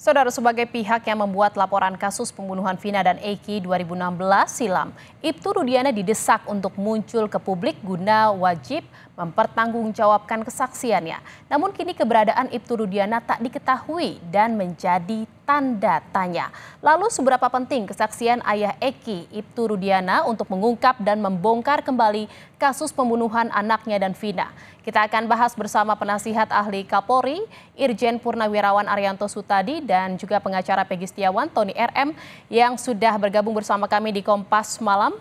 Saudara, sebagai pihak yang membuat laporan kasus pembunuhan Vina dan Eki 2016 silam, Ibtu Rudiana didesak untuk muncul ke publik guna wajib mempertanggungjawabkan kesaksiannya. Namun kini keberadaan Ibtu Rudiana tak diketahui dan menjadi tanda tanya. Lalu seberapa penting kesaksian ayah Eki, Ibtu Rudiana, untuk mengungkap dan membongkar kembali kasus pembunuhan anaknya dan Vina? Kita akan bahas bersama penasihat ahli Kapolri, Irjen Purnawirawan Arianto Sutadi, dan juga pengacara Peggy Setiawan, Tony RM, yang sudah bergabung bersama kami di Kompas Malam.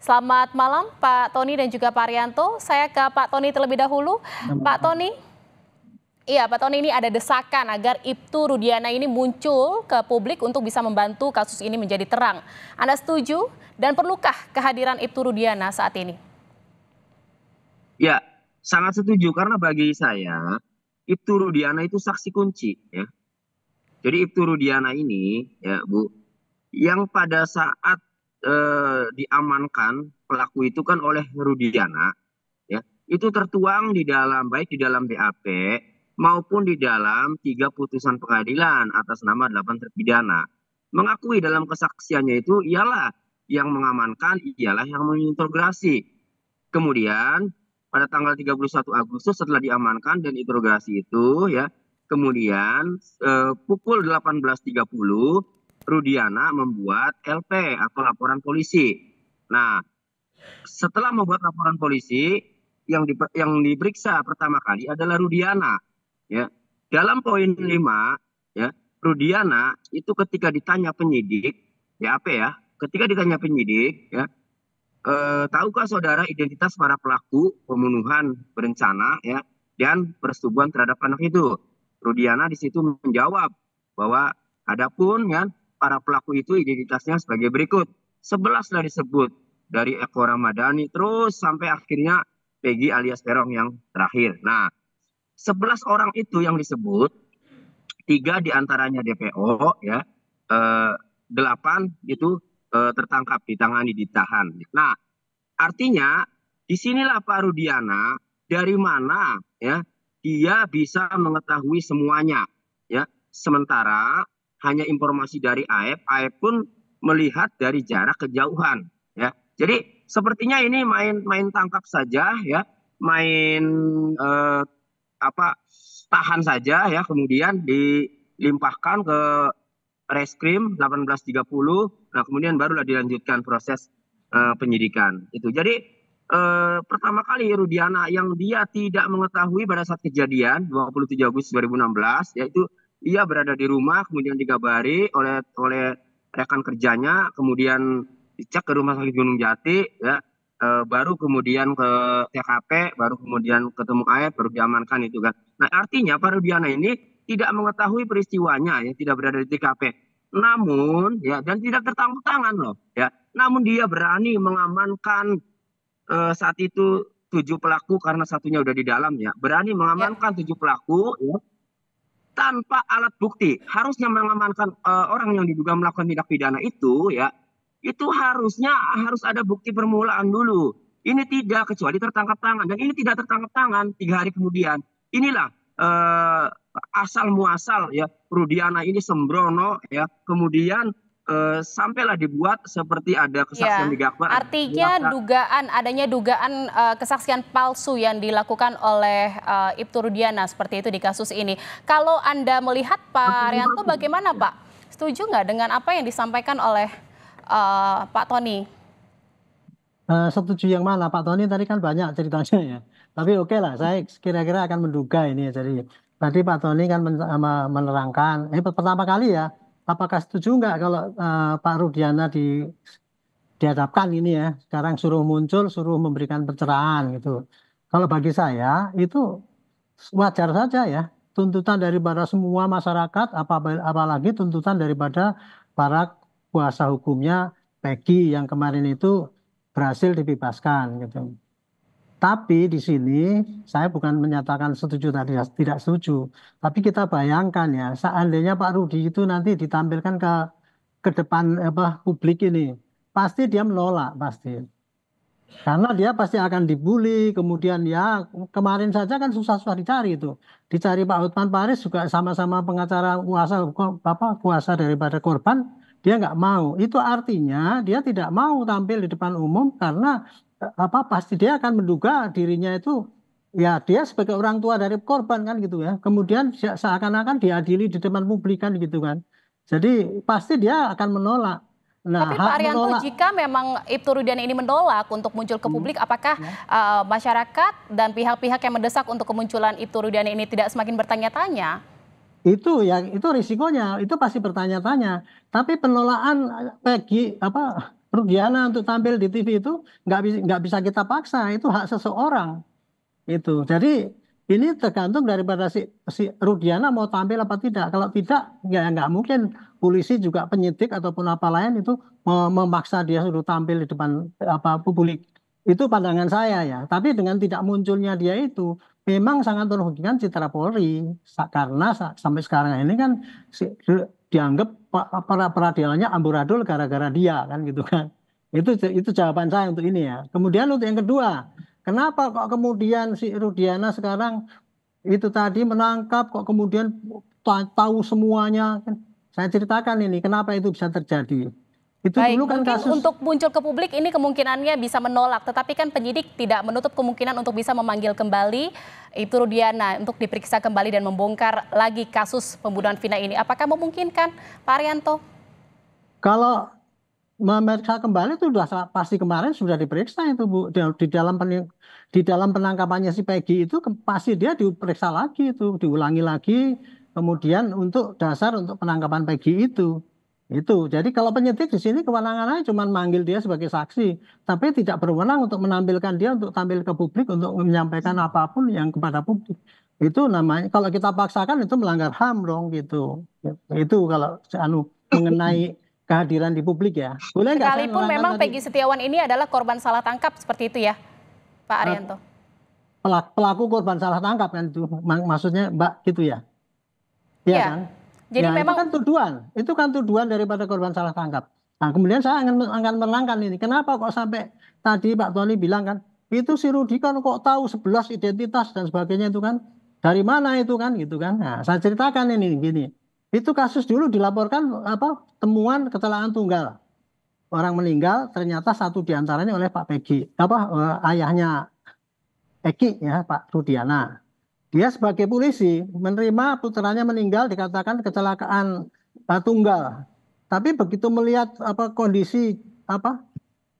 Selamat malam Pak Tony dan juga Pak Arianto. Saya ke Pak Tony terlebih dahulu. Pak Tony, Pak Tony, ini ada desakan agar Ibtu Rudiana ini muncul ke publik untuk bisa membantu kasus ini menjadi terang. Anda setuju dan perlukah kehadiran Ibtu Rudiana saat ini? Ya, sangat setuju karena bagi saya Ibtu Rudiana itu saksi kunci ya. Jadi Ibtu Rudiana ini ya Bu, yang pada saat diamankan pelaku itu kan oleh Rudiana ya, itu tertuang di dalam baik di dalam BAP maupun di dalam 3 putusan pengadilan atas nama 8 terpidana. Mengakui dalam kesaksiannya itu ialah yang mengamankan, ialah yang menginterogasi. Kemudian pada tanggal 31 Agustus setelah diamankan dan interogasi itu ya, kemudian pukul 18.30 Rudiana membuat LP atau laporan polisi. Nah, setelah membuat laporan polisi, yang diperiksa pertama kali adalah Rudiana ya. Dalam poin 5 ya, Rudiana itu ketika ditanya penyidik BAP ya, ketika ditanya penyidik ya, tahukah saudara identitas para pelaku pembunuhan berencana ya dan persetubuhan terhadap anak itu? Rudiana di situ menjawab bahwa adapun ya para pelaku itu identitasnya sebagai berikut. 11 lah disebut, dari Eko Ramadhani terus sampai akhirnya Peggy alias Peron yang terakhir. Nah, 11 orang itu yang disebut, 3 diantaranya DPO ya, 8 itu tertangkap, ditangani, ditahan. Nah, artinya disinilah Pak Rudiana dari mana ya dia bisa mengetahui semuanya ya. Sementara hanya informasi dari AF pun melihat dari jarak kejauhan ya. Jadi sepertinya ini main tangkap saja ya, main tahan saja ya, kemudian dilimpahkan ke Reskrim 18.30. Nah, kemudian barulah dilanjutkan proses penyidikan itu. Jadi pertama kali Rudiana yang dia tidak mengetahui pada saat kejadian 27 Agustus 2016, yaitu ia berada di rumah, kemudian digabari oleh rekan kerjanya, kemudian dicek ke rumah sakit Gunung Jati ya, baru kemudian ke TKP, baru kemudian ketemu AF, baru diamankan itu kan. Nah, artinya Pak Rudiana ini tidak mengetahui peristiwanya ya, tidak berada di TKP. Namun ya, dan tidak tertangkap tangan loh ya. Namun dia berani mengamankan saat itu 7 pelaku karena satunya udah di dalam ya. Berani mengamankan 7 pelaku ya, tanpa alat bukti. Harusnya mengamankan orang yang diduga melakukan tindak pidana itu ya, itu harus ada bukti permulaan dulu. Ini tidak, kecuali tertangkap tangan, dan ini tidak tertangkap tangan 3 hari kemudian. Inilah asal muasal ya Rudiana ini sembrono ya, kemudian sampailah dibuat seperti ada kesaksian Ya, di Jakbar. artinya adanya dugaan kesaksian palsu yang dilakukan oleh Ibtu Rudiana seperti itu di kasus ini. Kalau Anda melihat Pak Arianto bagaimana Pak? Setuju nggak dengan apa yang disampaikan oleh Pak Tony? Setuju yang mana Pak Tony tadi kan banyak ceritanya ya. Tapi oke lah, saya kira-kira akan menduga ini ya. Jadi tadi Pak Tony kan menerangkan, pertama kali ya, apakah setuju nggak kalau Pak Rudiana dihadapkan ini ya, sekarang suruh muncul, suruh memberikan pencerahan gitu. Kalau bagi saya itu wajar saja ya, tuntutan daripada semua masyarakat, apalagi tuntutan daripada para kuasa hukumnya Peggy yang kemarin itu berhasil dibebaskan gitu. Tapi di sini saya bukan menyatakan setuju tadi, tidak setuju. Tapi kita bayangkan ya, seandainya Pak Rudi itu nanti ditampilkan ke depan publik ini, pasti dia menolak pasti. Karena dia pasti akan dibully, kemudian ya kemarin saja kan susah-susah dicari itu. Dicari Pak Hotman Paris juga sama-sama pengacara kuasa daripada korban, dia nggak mau. Itu artinya dia tidak mau tampil di depan umum karena pasti dia akan menduga dirinya itu ya dia sebagai orang tua dari korban kan gitu ya. Kemudian seakan-akan diadili di depan publik kan gitu kan. Jadi pasti dia akan menolak. Nah, Tapi Pak hak Arianto, menolak. jika memang Ibtu Rudiana ini menolak untuk muncul ke Hmm, publik, apakah ya. masyarakat dan pihak-pihak yang mendesak untuk kemunculan Ibtu Rudiana ini tidak semakin bertanya-tanya? Itu risikonya, itu pasti bertanya-tanya. Tapi penolakan Peggy Rudiana untuk tampil di TV itu nggak bisa kita paksa, itu hak seseorang itu. Jadi ini tergantung daripada si Rudiana mau tampil apa tidak. Kalau tidak, ya nggak mungkin polisi juga penyidik ataupun apa lain itu memaksa dia suruh tampil di depan publik. Itu pandangan saya ya. Tapi dengan tidak munculnya dia itu memang sangat merugikan citra Polri. Karena sampai sekarang ini kan dianggap para peradilannya amburadul gara-gara dia kan gitu kan. Itu jawaban saya untuk ini ya. Kemudian untuk yang kedua, kenapa kok kemudian si Rudiana sekarang itu tadi menangkap kok kemudian tahu semuanya kan? Saya ceritakan ini kenapa itu bisa terjadi. Itu Baik, dulu kan mungkin kasus. untuk muncul ke publik ini kemungkinannya bisa menolak, tetapi kan penyidik tidak menutup kemungkinan untuk bisa memanggil kembali Ibtu Rudiana untuk diperiksa kembali dan membongkar lagi kasus pembunuhan Vina ini. Apakah memungkinkan, Pak Arianto? Kalau memeriksa kembali itu sudah pasti kemarin sudah diperiksa itu Bu di dalam penangkapannya si Peggy itu pasti dia diperiksa lagi itu diulangi lagi kemudian untuk dasar untuk penangkapan Peggy itu jadi kalau penyidik di sini kewenangannya cuma manggil dia sebagai saksi tapi tidak berwenang untuk menampilkan dia untuk tampil ke publik untuk menyampaikan apapun yang kepada publik itu namanya kalau kita paksakan itu melanggar HAM dong gitu itu kalau mengenai kehadiran di publik ya. Boleh nggak saya Sekalipun menerangkan memang tadi Peggy Setiawan ini adalah korban salah tangkap seperti itu ya, Pak eh, Arianto? pelaku korban salah tangkap kan itu maksudnya Mbak gitu ya. Iya Iya, kan? jadi Ya itu memang kan tuduhan. Itu kan tuduhan daripada korban salah tangkap. Nah, kemudian saya akan menerangkan ini. Kenapa kok sampai tadi Pak Tony bilang kan itu si Rudi kan kok tahu 11 identitas dan sebagainya itu kan dari mana itu kan gitu kan. Nah, saya ceritakan ini gini. Itu kasus dulu dilaporkan temuan kecelakaan tunggal. Orang meninggal ternyata satu diantaranya oleh Pak Pegi ayahnya Eki ya Pak Rudiana dia sebagai polisi menerima putranya meninggal dikatakan kecelakaan tunggal tapi begitu melihat kondisi apa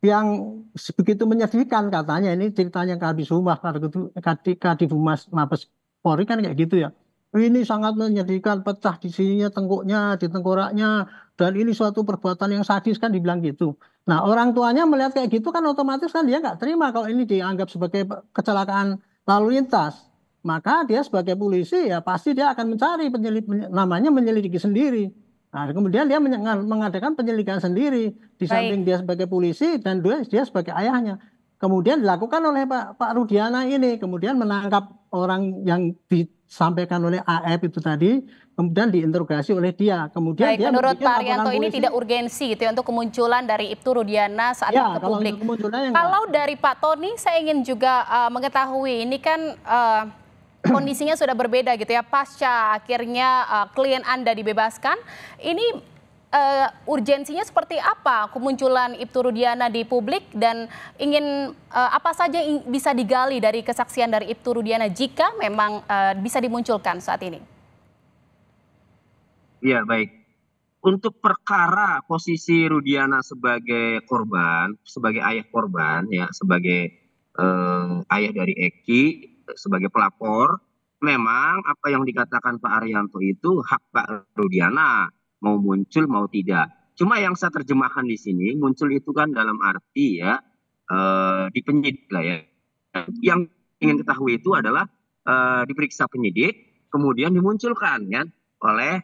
yang begitu menyedihkan katanya ini ceritanya Kadis Humas Kadif Humas Mabes Polri kan kayak gitu ya. Ini sangat menyedihkan, pecah di sininya tengkuknya, di tengkoraknya, dan ini suatu perbuatan yang sadis kan dibilang gitu. Nah orang tuanya melihat kayak gitu kan otomatis kan dia nggak terima kalau ini dianggap sebagai kecelakaan lalu lintas. Maka dia sebagai polisi ya pasti dia akan mencari namanya menyelidiki sendiri. Nah, kemudian dia mengadakan penyelidikan sendiri di baik. samping dia sebagai polisi dan dia sebagai ayahnya. Kemudian dilakukan oleh Pak Rudiana ini, kemudian menangkap orang yang disampaikan oleh AF itu tadi, kemudian diinterogasi oleh dia. Kemudian Baik, dia menurut membuat Pak laporan Arianto ini polisi. tidak urgensi gitu ya untuk kemunculan dari Ibtu Rudiana saat Ya, ini ke kalau publik. untuk kemunculannya enggak. Kalau dari Pak Tony, saya ingin juga mengetahui ini kan kondisinya sudah berbeda gitu ya pasca akhirnya klien Anda dibebaskan. Ini urgensinya seperti apa kemunculan Ibtu Rudiana di publik dan ingin apa saja yang bisa digali dari kesaksian dari Ibtu Rudiana jika memang bisa dimunculkan saat ini? Ya, baik. Untuk perkara posisi Rudiana sebagai korban, sebagai ayah korban, ya, sebagai ayah dari Eki, sebagai pelapor, memang apa yang dikatakan Pak Arianto itu hak Pak Rudiana, mau muncul mau tidak. Cuma yang saya terjemahkan di sini, muncul itu kan dalam arti ya, di penyidik lah ya. Yang ingin ketahui itu adalah diperiksa penyidik, kemudian dimunculkan ya oleh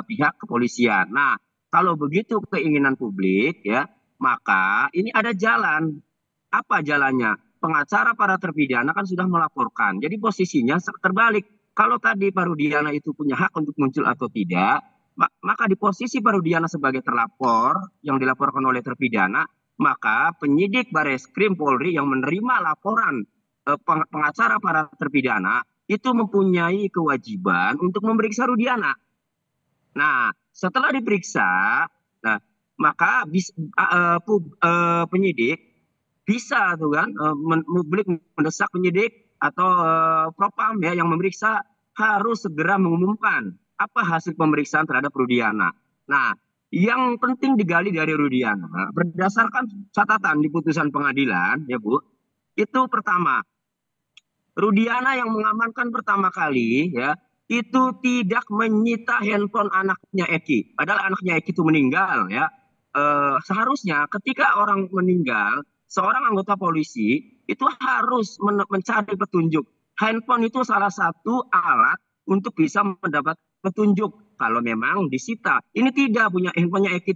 pihak kepolisian. Nah, kalau begitu keinginan publik ya, maka ini ada jalan. Apa jalannya? Pengacara para terpidana kan sudah melaporkan. Jadi posisinya terbalik. Kalau tadi Pak Rudiana itu punya hak untuk muncul atau tidak, maka di posisi Pak Rudiana sebagai terlapor yang dilaporkan oleh terpidana, maka penyidik Bareskrim Polri yang menerima laporan pengacara para terpidana itu mempunyai kewajiban untuk memeriksa Rudiana. Nah, setelah diperiksa, nah maka penyidik bisa tuh kan, publik mendesak penyidik atau propam ya yang memeriksa harus segera mengumumkan apa hasil pemeriksaan terhadap Rudiana. Nah, yang penting digali dari Rudiana berdasarkan catatan di putusan pengadilan ya Bu, itu pertama, Rudiana yang mengamankan pertama kali ya itu tidak menyita handphone anaknya Eki. Padahal anaknya Eki itu meninggal ya. Seharusnya ketika orang meninggal, seorang anggota polisi itu harus mencari petunjuk. Handphone itu salah satu alat untuk bisa mendapat petunjuk kalau memang disita. Ini tidak punya handphonenya Eki,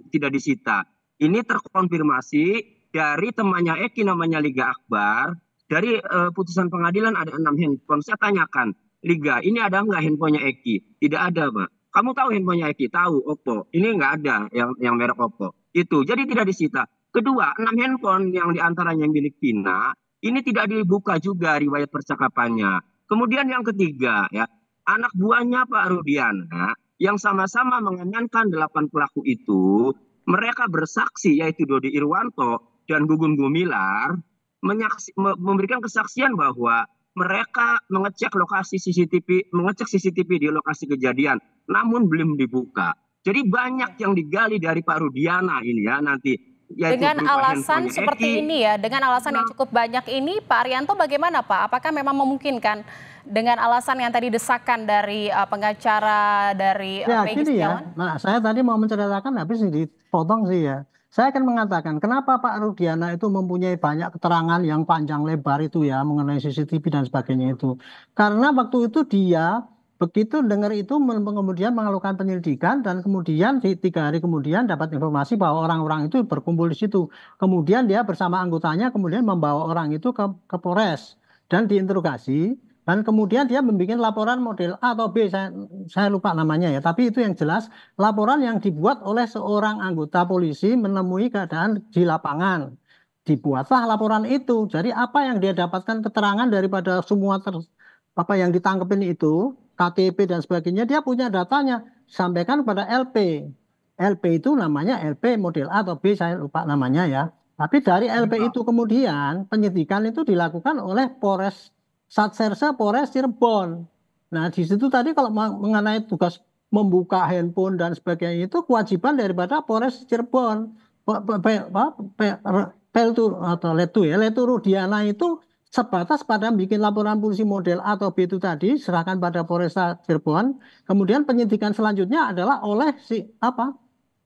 tidak disita. Ini terkonfirmasi dari temannya Eki namanya Liga Akbar. Dari putusan pengadilan ada 6 handphone. Saya tanyakan, Liga, ini ada nggak handphonenya Eki? Tidak ada, Pak. Kamu tahu handphonenya Eki? Tahu, Oppo. Ini nggak ada yang merek Oppo. Itu, jadi tidak disita. Kedua, 6 handphone yang diantaranya milik Vina, ini tidak dibuka juga riwayat percakapannya. Kemudian yang ketiga, ya, anak buahnya Pak Rudiana yang sama-sama mengamankan 8 pelaku itu, mereka bersaksi yaitu Dodi Irwanto dan Gugun Gumilar memberikan kesaksian bahwa mereka mengecek CCTV di lokasi kejadian, namun belum dibuka. Jadi banyak yang digali dari Pak Rudiana ini ya nanti. Dengan alasan seperti ini ya, dengan alasan yang cukup banyak ini, Pak Arianto bagaimana Pak? Apakah memang memungkinkan dengan alasan yang tadi desakan dari pengacara dari Peggy Setiawan? Nah, saya tadi mau menceritakan habis dipotong sih ya. Saya akan mengatakan kenapa Pak Rudiana itu mempunyai banyak keterangan yang panjang lebar itu ya mengenai CCTV dan sebagainya itu. Karena waktu itu dia begitu dengar itu kemudian melakukan penyelidikan dan kemudian 3 hari kemudian dapat informasi bahwa orang-orang itu berkumpul di situ. Kemudian dia bersama anggotanya kemudian membawa orang itu ke Polres dan diinterogasi. Dan kemudian dia membuat laporan model A atau B, saya lupa namanya ya. Tapi itu yang jelas laporan yang dibuat oleh seorang anggota polisi menemui keadaan di lapangan. Dibuatlah laporan itu. Jadi apa yang dia dapatkan keterangan daripada semua apa yang ditangkepin itu, KTP dan sebagainya, dia punya datanya. Sampaikan kepada LP. LP itu namanya LP model A atau B, saya lupa namanya ya. Tapi dari LP itu kemudian penyidikan itu dilakukan oleh Satserse Polres Cirebon. Nah, di situ tadi kalau mengenai tugas membuka handphone dan sebagainya itu kewajiban daripada Polres Cirebon. Letu Rudiana itu sebatas pada bikin laporan polisi model A atau B itu tadi serahkan pada Polres Cirebon. Kemudian penyidikan selanjutnya adalah oleh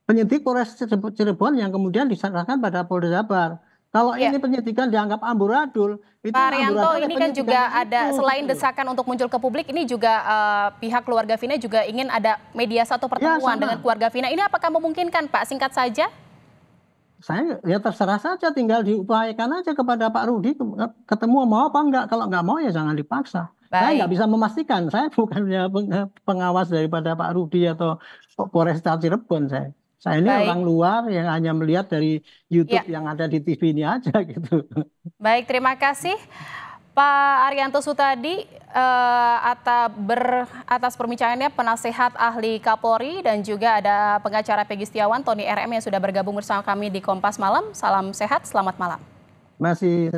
penyidik Polres Cirebon yang kemudian diserahkan pada Polda Jabar. Kalau ini penyidikan dianggap amburadul, itu Pak Arianto, ini kan juga ada selain desakan untuk muncul ke publik, ini juga pihak keluarga Vina juga ingin ada mediasi atau pertemuan dengan keluarga Vina. Ini apakah memungkinkan Pak? Singkat saja. Saya ya terserah saja, tinggal diupayakan aja kepada Pak Rudi ketemu mau apa enggak. Kalau enggak mau ya jangan dipaksa. Saya nggak bisa memastikan. Saya bukannya pengawas daripada Pak Rudi atau Polresta Cirebon saya. Saya ini orang luar yang hanya melihat dari YouTube yang ada di TV ini aja gitu. Baik, terima kasih Pak Arianto Sutadi atas perbincangannya, penasehat ahli Kapolri, dan juga ada pengacara Peggy Setiawan, Tony RM yang sudah bergabung bersama kami di Kompas Malam. Salam sehat, selamat malam. Masih